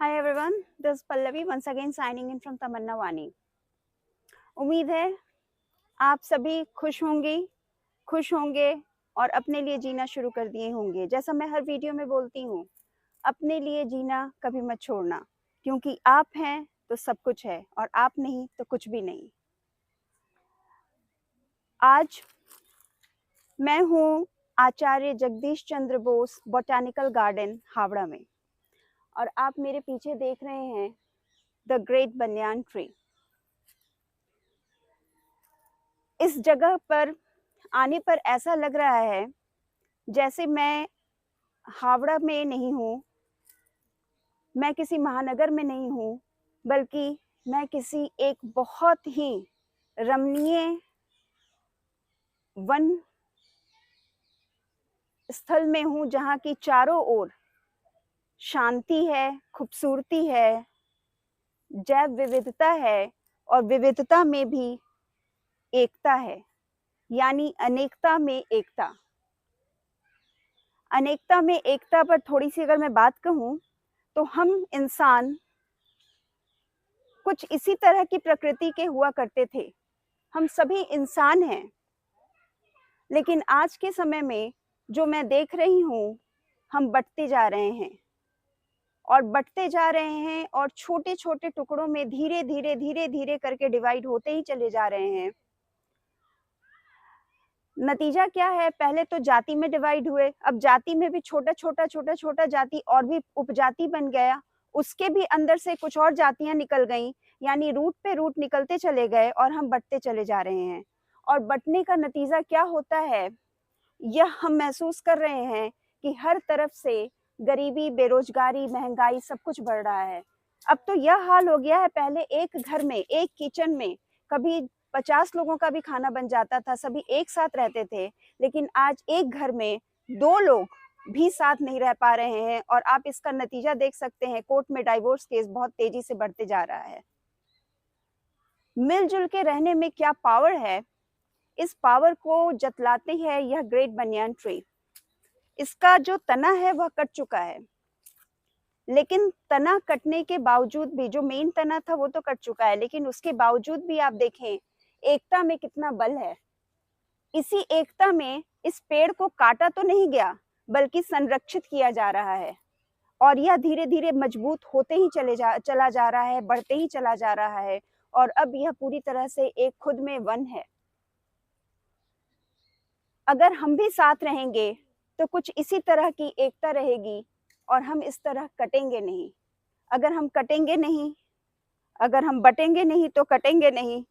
Hi everyone, this is Pallavi once again signing in from तमन्ना वानी। उम्मीद है आप सभी खुश होंगे और अपने लिए जीना शुरू कर दिए होंगे। जैसा मैं हर वीडियो में बोलती हूँ, अपने लिए जीना कभी मत छोड़ना, क्योंकि आप हैं तो सब कुछ है और आप नहीं तो कुछ भी नहीं। आज मैं हूँ आचार्य जगदीश चंद्र बोस बॉटैनिकल गार्डन हावड़ा में, और आप मेरे पीछे देख रहे हैं द ग्रेट बनियान ट्री। इस जगह पर आने पर ऐसा लग रहा है जैसे मैं हावड़ा में नहीं हूँ, मैं किसी महानगर में नहीं हूँ, बल्कि मैं किसी एक बहुत ही रमणीय वन स्थल में हूँ, जहाँ की चारों ओर शांति है, खूबसूरती है, जैव विविधता है और विविधता में भी एकता है, यानी अनेकता में एकता। अनेकता में एकता पर थोड़ी सी अगर मैं बात कहूँ तो हम इंसान कुछ इसी तरह की प्रकृति के हुआ करते थे। हम सभी इंसान हैं, लेकिन आज के समय में जो मैं देख रही हूँ, हम बंटते जा रहे हैं और छोटे छोटे टुकड़ों में धीरे धीरे करके डिवाइड होते ही चले जा रहे हैं। नतीजा क्या है? पहले तो जाति में डिवाइड हुए, अब जाति में भी छोटा छोटा जाति और भी उपजाति बन गया, उसके भी अंदर से कुछ और जातियां निकल गईं, यानी रूट पे रूट निकलते चले गए और हम बंटते चले जा रहे हैं। और बंटने का नतीजा क्या होता है, यह हम महसूस कर रहे हैं कि हर तरफ से गरीबी, बेरोजगारी, महंगाई सब कुछ बढ़ रहा है। अब तो यह हाल हो गया है, पहले एक घर में, एक किचन में कभी 50 लोगों का भी खाना बन जाता था, सभी एक साथ रहते थे, लेकिन आज एक घर में 2 लोग भी साथ नहीं रह पा रहे हैं। और आप इसका नतीजा देख सकते हैं, कोर्ट में डाइवोर्स केस बहुत तेजी से बढ़ते जा रहा है। मिलजुल के रहने में क्या पावर है, इस पावर को जतलाती है यह ग्रेट बनियान ट्री। इसका जो तना है वह कट चुका है, लेकिन तना कटने के बावजूद भी, जो मेन तना था वो तो कट चुका है, लेकिन उसके बावजूद भी आप देखें एकता में कितना बल है। इसी एकता में इस पेड़ को काटा तो नहीं गया, बल्कि संरक्षित किया जा रहा है, और यह धीरे धीरे मजबूत होते ही चला जा रहा है, बढ़ते ही चला जा रहा है, और अब यह पूरी तरह से एक खुद में वन है। अगर हम भी साथ रहेंगे तो कुछ इसी तरह की एकता रहेगी और हम इस तरह कटेंगे नहीं। अगर हम कटेंगे नहीं, अगर हम बटेंगे नहीं तो कटेंगे नहीं।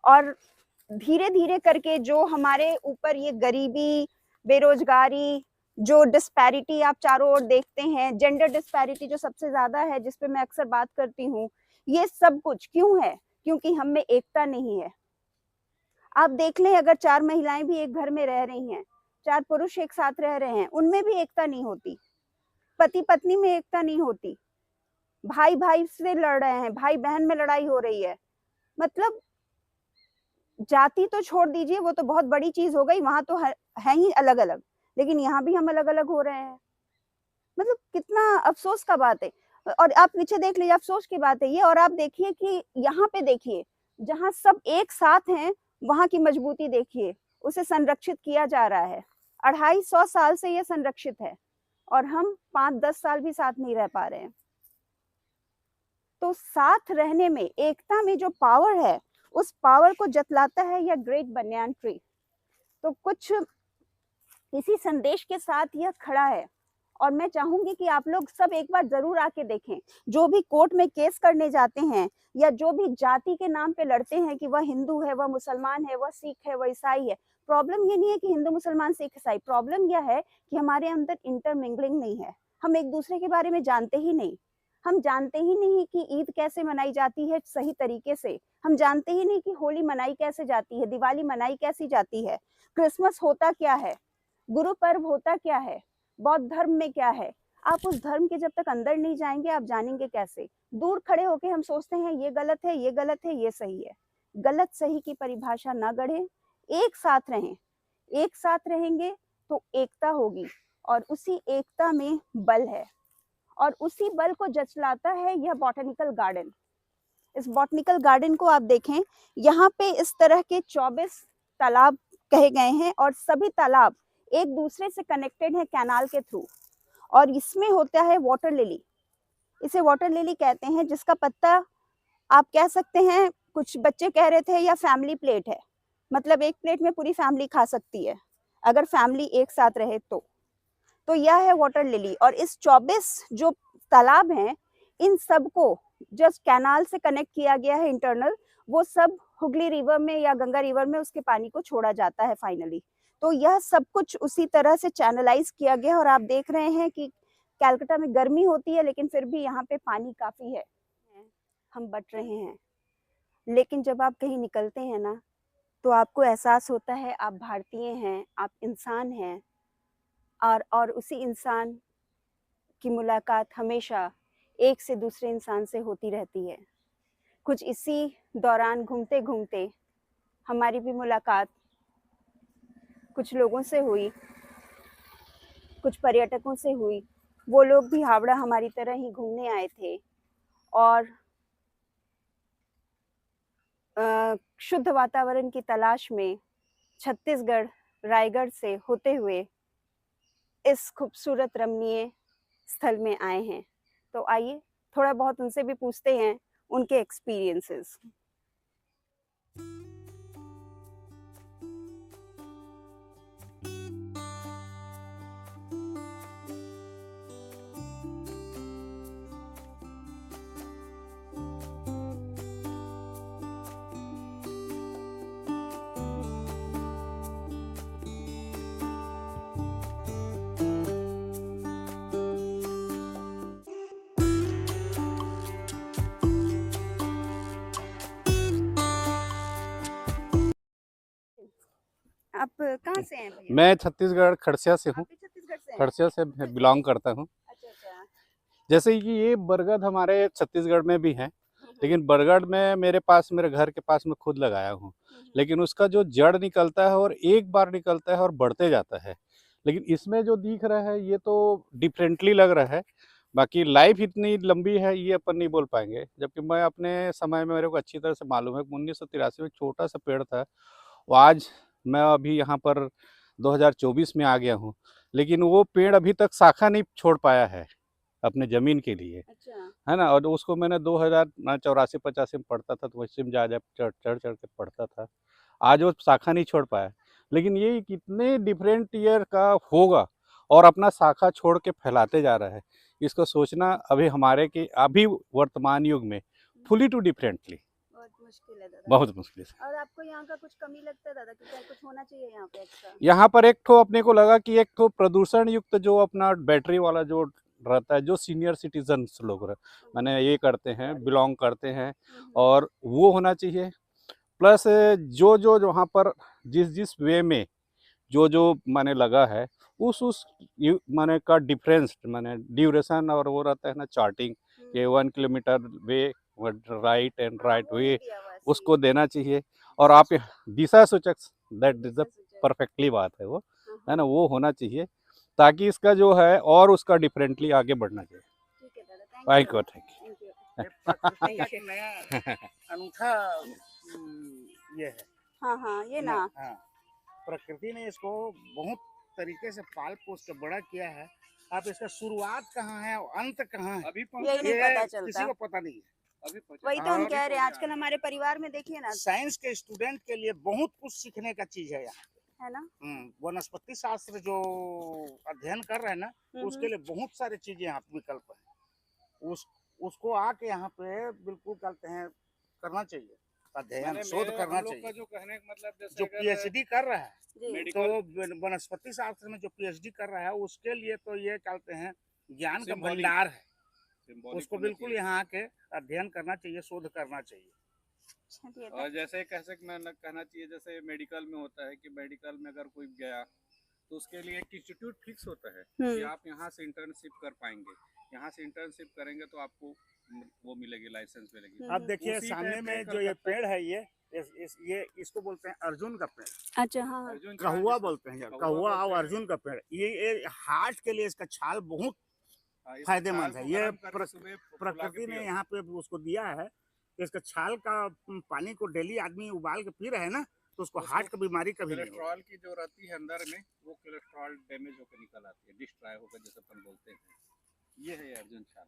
और धीरे धीरे करके जो हमारे ऊपर ये गरीबी, बेरोजगारी, जो डिस्पैरिटी आप चारों ओर देखते हैं, जेंडर डिस्पैरिटी जो सबसे ज्यादा है, जिस पे मैं अक्सर बात करती हूँ, ये सब कुछ क्यों है? क्योंकि हम में एकता नहीं है। आप देख लें, अगर 4 महिलाएं भी एक घर में रह रही हैं, 4 पुरुष एक साथ रह रहे हैं, उनमें भी एकता नहीं होती, पति पत्नी में एकता नहीं होती, भाई भाई से लड़ रहे हैं, भाई बहन में लड़ाई हो रही है। मतलब जाति तो छोड़ दीजिए, वो तो बहुत बड़ी चीज हो गई, वहां तो है ही अलग अलग, लेकिन यहाँ भी हम अलग अलग हो रहे हैं। मतलब कितना अफसोस का बात है। और आप पीछे देख लीजिए, अफसोस की बात है ये। और आप देखिए कि यहाँ पे देखिए, जहाँ सब एक साथ हैं, वहां की मजबूती देखिए, उसे संरक्षित किया जा रहा है। 250 साल से ये संरक्षित है और हम 5-10 साल भी साथ नहीं रह पा रहे हैं। तो साथ रहने में, एकता में जो पावर है, उस पावर को जतलाता है यह ग्रेट बनियान ट्री। तो कुछ इसी संदेश के साथ यह खड़ा है, और मैं चाहूंगी कि आप लोग सब एक बार जरूर आके देखें। जो भी कोर्ट में केस करने जाते हैं, या जो भी जाति के नाम पे लड़ते हैं कि वह हिंदू है, वह मुसलमान है, वह सिख है, वह ईसाई है, प्रॉब्लम ये नहीं है कि हिंदू मुसलमान सिख ईसाई, प्रॉब्लम यह है कि हमारे अंदर इंटरमिंगलिंग नहीं है। हम एक दूसरे के बारे में जानते ही नहीं। हम जानते ही नहीं कि ईद कैसे मनाई जाती है सही तरीके से। हम जानते ही नहीं कि होली मनाई कैसे जाती है, दिवाली मनाई कैसी जाती है, क्रिसमस होता क्या है, गुरु पर्व होता क्या है, बौद्ध धर्म में क्या है। आप उस धर्म के जब तक अंदर नहीं जाएंगे, आप जानेंगे कैसे? दूर खड़े होके हम सोचते हैं ये गलत है, ये गलत है, ये सही है। गलत सही की परिभाषा ना गढ़े, एक साथ रहें। एक साथ रहेंगे तो एकता होगी, और उसी एकता में बल है। और उसी बल को जचलाता है यह बॉटनिकल गार्डन। इस बॉटनिकल गार्डन को आप देखें, यहाँ पे इस तरह के 24 तालाब कहे गए हैं और सभी तालाब एक दूसरे से कनेक्टेड है कैनाल के थ्रू। और इसमें होता है वाटर लिली, इसे वाटर लिली कहते हैं, जिसका पत्ता आप कह सकते हैं, कुछ बच्चे कह रहे थे, या फैमिली प्लेट है, मतलब एक प्लेट में पूरी फैमिली खा सकती है अगर फैमिली एक साथ रहे तो यह है वाटर लिली। और इस 24 जो तालाब हैं, इन सबको जस्ट कैनाल से कनेक्ट किया गया है इंटरनल, वो सब हुगली रिवर में या गंगा रिवर में उसके पानी को छोड़ा जाता है फाइनली। तो यह सब कुछ उसी तरह से चैनलाइज किया गया। और आप देख रहे हैं कि कलकत्ता में गर्मी होती है लेकिन फिर भी यहाँ पे पानी काफी है, हम बट रहे हैं। लेकिन जब आप कहीं निकलते हैं ना, तो आपको एहसास होता है आप भारतीय हैं, आप इंसान हैं, और उसी इंसान की मुलाकात हमेशा एक से दूसरे इंसान से होती रहती है। कुछ इसी दौरान घूमते घूमते हमारी भी मुलाकात कुछ लोगों से हुई, कुछ पर्यटकों से हुई। वो लोग भी हावड़ा हमारी तरह ही घूमने आए थे और शुद्ध वातावरण की तलाश में छत्तीसगढ़ रायगढ़ से होते हुए इस खूबसूरत रमणीय स्थल में आए हैं। तो आइए थोड़ा बहुत उनसे भी पूछते हैं उनके एक्सपीरियंसेस। आप कहाँ से हैं भैया? मैं छत्तीसगढ़ खड़सिया से हूँ। आप भी छत्तीसगढ़ से हैं? खड़सिया से बिलोंग करता हूँ। अच्छा अच्छा। जैसे कि ये बरगद हमारे छत्तीसगढ़ में भी है, लेकिन बरगद में मेरे पास, मेरे घर के पास में खुद लगाया हूँ। लेकिन उसका जो जड़ निकलता है और एक बार निकलता है और बढ़ते जाता है। लेकिन इसमें जो दिख रहा है ये तो डिफरेंटली लग रहा है। बाकी लाइफ इतनी लंबी है ये अपन नहीं बोल पाएंगे। जबकि मैं अपने समय में, मेरे को अच्छी तरह से मालूम है, 1983 में छोटा सा पेड़ था, वो आज मैं अभी यहाँ पर 2024 में आ गया हूँ, लेकिन वो पेड़ अभी तक शाखा नहीं छोड़ पाया है अपने ज़मीन के लिए। अच्छा। है ना। और उसको मैंने 2084-85 में पढ़ता था, तो वैसे में जा चढ़ चढ़ चढ़ के पढ़ता था। आज वो शाखा नहीं छोड़ पाया। लेकिन ये कितने डिफरेंट ईयर का होगा और अपना शाखा छोड़ के फैलाते जा रहा है, इसको सोचना अभी हमारे के अभी वर्तमान युग में फुली टू डिफरेंटली बहुत मुश्किल है दादा। बहुत मुश्किल है। और आपको यहाँ का कुछ कमी लगता है दादा कि क्या कुछ होना चाहिए यहाँ पे एक्स्ट्रा? यहाँ पर एक ठो अपने को लगा कि एक ठो प्रदूषण युक्त जो अपना बैटरी वाला जो रहता है, जो सीनियर सिटीजन्स लोग माने ये करते हैं, बिलोंग करते हैं, और वो होना चाहिए। प्लस जो जो वहाँ पर जिस जिस वे में जो जो माने लगा है, उस माने का डिफरेंस, माने ड्यूरेशन, और वो रहता है ना चार्टिंग, ये 1 kilometre way right and right way, उसको देना चाहिए। और आप दिशा सूचक, दैट इज द परफेक्टली बात है वो, है ना, वो होना चाहिए, ताकि इसका जो है और उसका डिफरेंटली आगे बढ़ना चाहिए। ठीक है दादा, थैंक यू। Thank you. प्रकृति का एक नया अनूठा ये है। हाँ हाँ, ये ना। हाँ, प्रकृति ने इसको बहुत तरीके से पाल पोस के बड़ा किया है। आप इसका शुरुआत कहाँ है और अंत कहाँ है, अभी यही नहीं पता किसी चलता। को पता नहीं है। वही तो हम कह रहे हैं, आजकल हमारे परिवार में देखिए ना, साइंस के स्टूडेंट के लिए बहुत कुछ सीखने का चीज है यहाँ, है ना। वनस्पति शास्त्र जो अध्ययन कर रहे हैं ना, उसके लिए बहुत सारी चीजें यहाँ पे विकल्प है। उसको आके यहाँ पे बिल्कुल कहते हैं करना चाहिए, अध्ययन शोध करना चाहिए। जो कहने का मतलब, जैसे जो पीएचडी कर रहा है, जी। तो वनस्पति शास्त्र में जो पीएचडी कर रहा है, उसके लिए तो ये कहते हैं ज्ञान का भंडार है। उसको बिल्कुल यहाँ आके अध्ययन करना चाहिए, शोध करना चाहिए। और जैसे कहना चाहिए, जैसे मेडिकल में होता है कि मेडिकल में अगर कोई गया तो उसके लिए एक इंस्टीट्यूट फिक्स होता है कि आप यहाँ से इंटर्नशिप कर पाएंगे, यहाँ से इंटर्नशिप करेंगे तो आपको वो मिलेगी, लाइसेंस मिलेगी। अब देखिए सामने में जो ये पेड़ है, ये इसको बोलते हैं अर्जुन का पेड़। अच्छा हाँ, कहुआ बोलते हैं, कहुआ और अर्जुन का पेड़। ये हार्ट के लिए इसका छाल बहुत हाँ, इस फायदेमंद छाल है। को ये गरम करके सुबह फुला के प्रकृति ने पियो। यहाँ पे उसको दिया है कि इसका छाल का पानी को डेली आदमी उबाल के पी रहे हैं ना, तो उसको हार्ट की बीमारी कभी नहीं होगी। कोलेस्ट्रॉल की जो रहती है अंदर में, वो कोलेस्ट्रॉल डैमेज होकर निकल आती है, डिस्ट्रॉय होकर, जैसे अपन बोलते हैं। ये है अर्जुन छाल।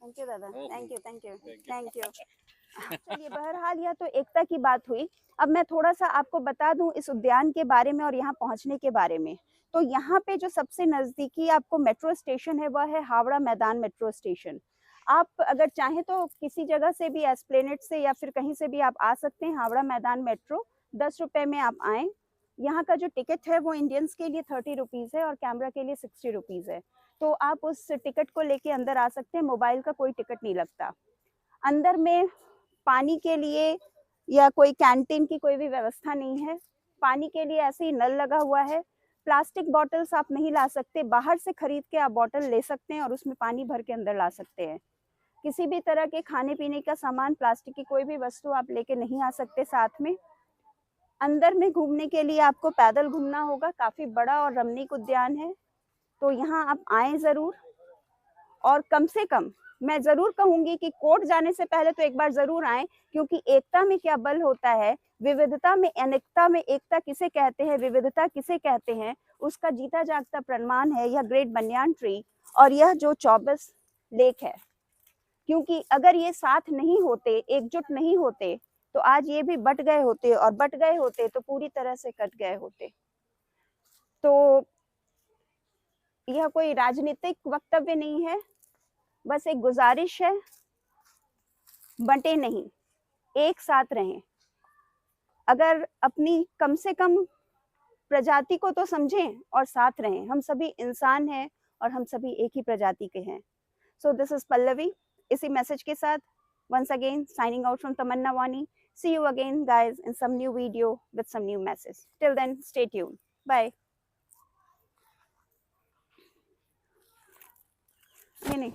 थैंक यू दादा, okay. Thank you thank you Thank you. Thank you. चलिए, बहरहाल यह तो एकता की बात हुई। अब मैं थोड़ा सा आपको बता दूं इस उद्यान के बारे में और यहाँ पहुँचने के बारे में। तो यहाँ पे जो सबसे नज़दीकी आपको मेट्रो स्टेशन है वह है हावड़ा मैदान मेट्रो स्टेशन। आप अगर चाहें तो किसी जगह से भी, एस्प्लेनेड से या फिर कहीं से भी आप आ सकते हैं हावड़ा मैदान मेट्रो। 10 रुपये में आप आएँ। यहाँ का जो टिकट है वो इंडियंस के लिए 30 रुपीज़ है और कैमरा के लिए 60 रुपीज़ है। तो आप उस टिकट को लेके अंदर आ सकते हैं, मोबाइल का कोई टिकट नहीं लगता। अंदर में पानी के लिए या कोई कैंटीन की कोई भी व्यवस्था नहीं है। पानी के लिए ऐसे ही नल लगा हुआ है। प्लास्टिक बॉटल्स आप नहीं ला सकते, बाहर से खरीद के आप बॉटल ले सकते हैं और उसमें पानी भर के अंदर ला सकते हैं। किसी भी तरह के खाने पीने का सामान, प्लास्टिक की कोई भी वस्तु आप लेके नहीं आ सकते साथ में। अंदर में घूमने के लिए आपको पैदल घूमना होगा। काफ़ी बड़ा और रमणीक उद्यान है, तो यहाँ आप आएँ ज़रूर। और कम से कम मैं ज़रूर कहूँगी कि कोर्ट जाने से पहले तो एक बार ज़रूर आएँ, क्योंकि एकता में क्या बल होता है, विविधता में अनेकता में एकता किसे कहते हैं, विविधता किसे कहते हैं, उसका जीता जागता प्रमाण है यह ग्रेट बनियान ट्री और यह जो 24 लेक है। क्योंकि अगर ये साथ नहीं होते, एकजुट नहीं होते, तो आज ये भी बट गए होते, और बट गए होते तो पूरी तरह से कट गए होते। तो यह कोई राजनीतिक वक्तव्य नहीं है, बस एक गुजारिश है, बंटे नहीं, एक साथ रहें। अगर अपनी कम से कम प्रजाति को तो समझें और साथ रहें। हम सभी इंसान हैं और हम सभी एक ही प्रजाति के हैं। सो दिस इज पल्लवी, इसी मैसेज के साथ once again signing out from Tamanna Wani. See you again guys in some new video with some new message. Till then, stay tuned. Bye. नहीं